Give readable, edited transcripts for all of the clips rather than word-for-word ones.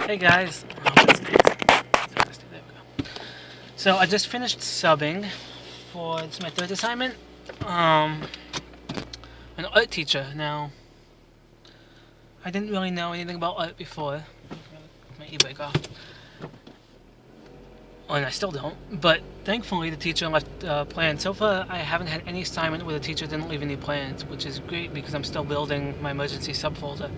Hey guys. What's next? There we go. So I just finished subbing for it's my third assignment. An art teacher. Now, I didn't really know anything about art before. My e-brake off. Oh, and I still don't. But thankfully, the teacher left plans. So far, I haven't had any assignment where the teacher didn't leave any plans, which is great because I'm still building my emergency subfolder.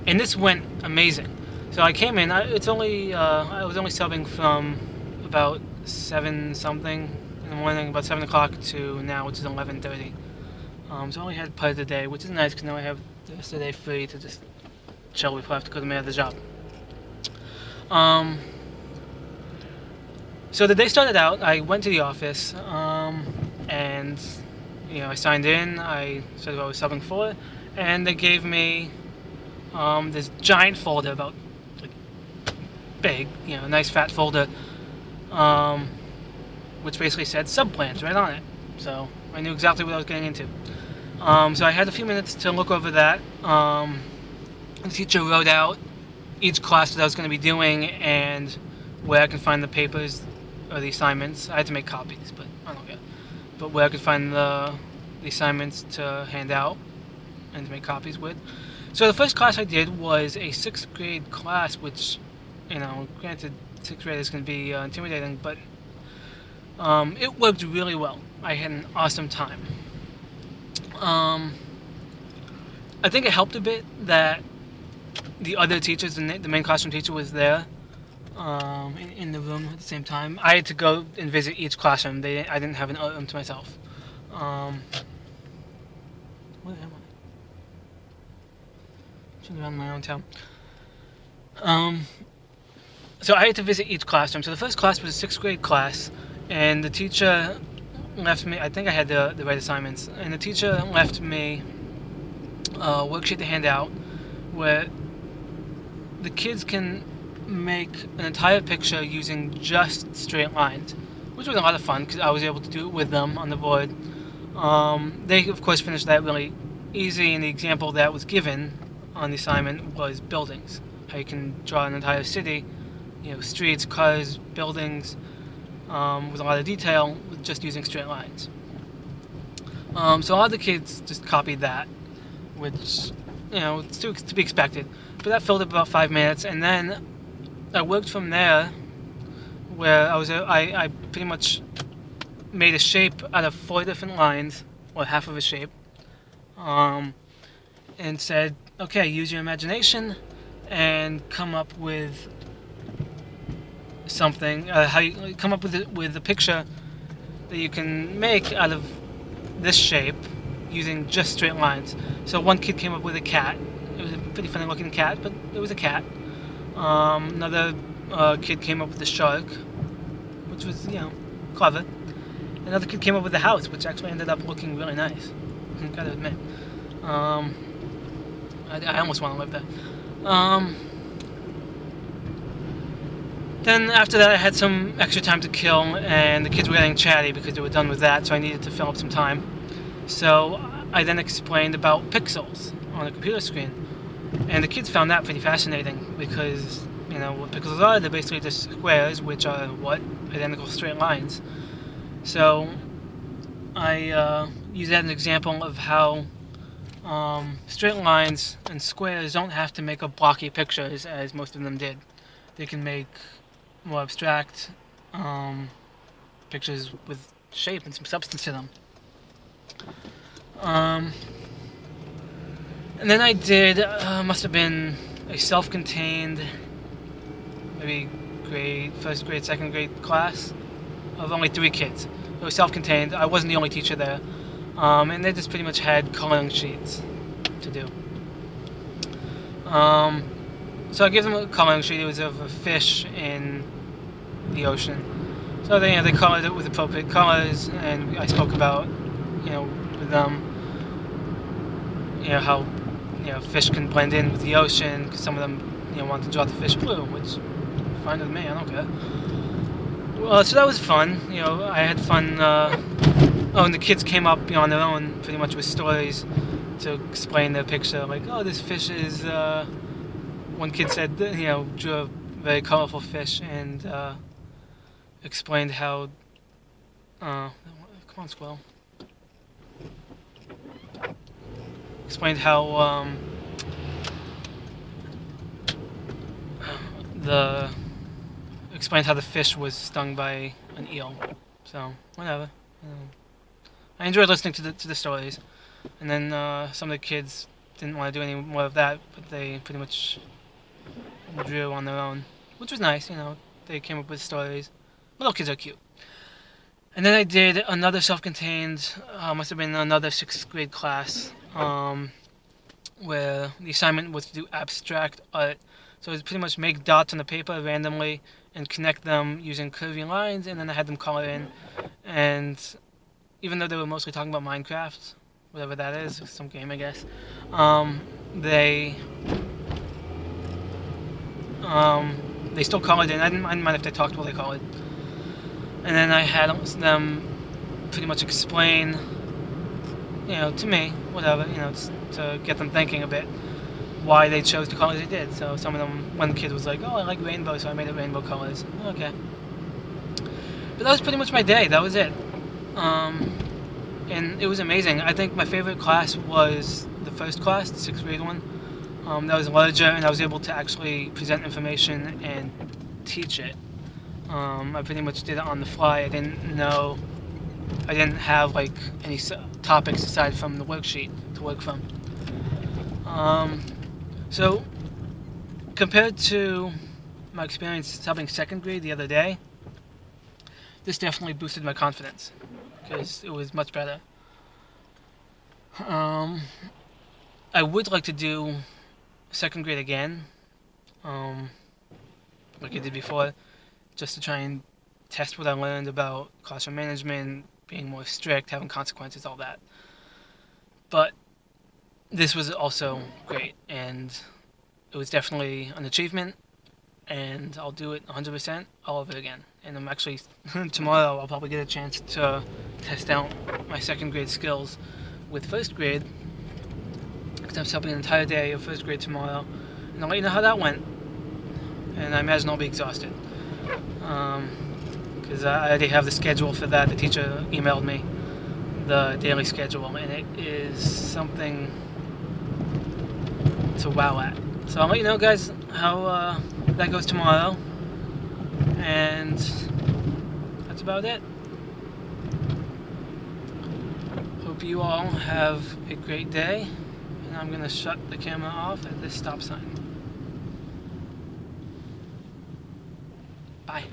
And this went amazing. So I came in. I was only subbing from about 7 something in the morning, about 7 o'clock to now, which is 11:30. So I only had part of the day, which is nice because now I have the rest of the day free to just chill before I have to go to my other job. So the day started out. I went to the office, and I signed in. I said what I was subbing for, and they gave me this giant folder about like big, a nice fat folder, which basically said subplans right on it. So I knew exactly what I was getting into. So I had a few minutes to look over that. The teacher wrote out each class that I was going to be doing and where I can find the papers or the assignments. I had to make copies, but I don't care. But where I could find the assignments to hand out and to make copies with. So the first class I did was a 6th grade class, which, granted 6th grade is going to be intimidating, but it worked really well. I had an awesome time. I think it helped a bit that the other teachers, the main classroom teacher was there in the room at the same time. I had to go and visit each classroom. I didn't have an art room to myself. Where am I? Just around my own town. So I had to visit each classroom. So the first class was a 6th grade class, and the teacher left me. I think I had the right assignments, and the teacher left me a worksheet to hand out where the kids can make an entire picture using just straight lines, which was a lot of fun because I was able to do it with them on the board. They, of course, finished that really easy, and the example that was given on the assignment was buildings. How you can draw an entire city, streets, cars, buildings, with a lot of detail, just using straight lines. So a lot of the kids just copied that, which, it's to be expected. But that filled up about 5 minutes, and then I worked from there, where I pretty much made a shape out of 4 different lines, or half of a shape, and said, okay, use your imagination and come up with something. How you come up with a picture that you can make out of this shape using just straight lines. So one kid came up with a cat. It was a pretty funny looking cat, but it was a cat. Another kid came up with a shark, which was, clever. Another kid came up with a house, which actually ended up looking really nice. I gotta admit. I almost want to live there. Then after that, I had some extra time to kill, and the kids were getting chatty because they were done with that, so I needed to fill up some time. So I then explained about pixels on a computer screen, and the kids found that pretty fascinating because, what pixels are, they're basically just squares, which are identical straight lines. So I used that as an example of how straight lines and squares don't have to make up blocky pictures as most of them did. They can make more abstract pictures with shape and some substance to them. And then I did, must have been a self-contained, maybe first grade, second grade class of only 3 kids. It was self-contained. I wasn't the only teacher there. And they just pretty much had coloring sheets to do. So I gave them a coloring sheet. It was of a fish in the ocean. So they colored it with appropriate colors, and I spoke about, with them, how, fish can blend in with the ocean, because some of them, want to draw the fish blue, which, fine with me, I don't care. Well, so that was fun. I had fun, and the kids came up, on their own, pretty much with stories to explain the picture, like, oh, this fish is, one kid said, drew a very colorful fish, and explained how, come on, squirrel. Explained how, explained how the fish was stung by an eel. So, whatever. I enjoyed listening to the stories. And then some of the kids didn't want to do any more of that, but they pretty much drew on their own, which was nice. They came up with stories. Little kids are cute. And then I did another self-contained, must have been another 6th grade class, where the assignment was to do abstract art. So it was pretty much make dots on the paper randomly and connect them using curvy lines, and then I had them color in. And even though they were mostly talking about Minecraft, whatever that is, some game I guess, they still colored in. I didn't mind if they talked while they colored. And then I had them pretty much explain, to me, whatever, to get them thinking a bit, why they chose the colors they did. So some of them, one kid was like, oh, I like rainbow, so I made it rainbow colors. Okay. But that was pretty much my day. That was it. And it was amazing. I think my favorite class was the first class, the 6th grade one. That was larger, and I was able to actually present information and teach it. I pretty much did it on the fly. I didn't have like any topics aside from the worksheet to work from. So compared to my experience subbing 2nd grade the other day, this definitely boosted my confidence because it was much better. I would like to do 2nd grade again, like I did before, just to try and test what I learned about classroom management, being more strict, having consequences, all that. But this was also great, and it was definitely an achievement, and I'll do it 100% all of it again. And I'm actually, tomorrow I'll probably get a chance to test out my 2nd grade skills with 1st grade, because I'm subbing an entire day of 1st grade tomorrow, and I'll let you know how that went. And I imagine I'll be exhausted, because I already have the schedule for that. The teacher emailed me the daily schedule, and it is something to wow at. So I'll let you know, guys, how that goes tomorrow, and that's about it. Hope you all have a great day, and I'm going to shut the camera off at this stop sign. Bye.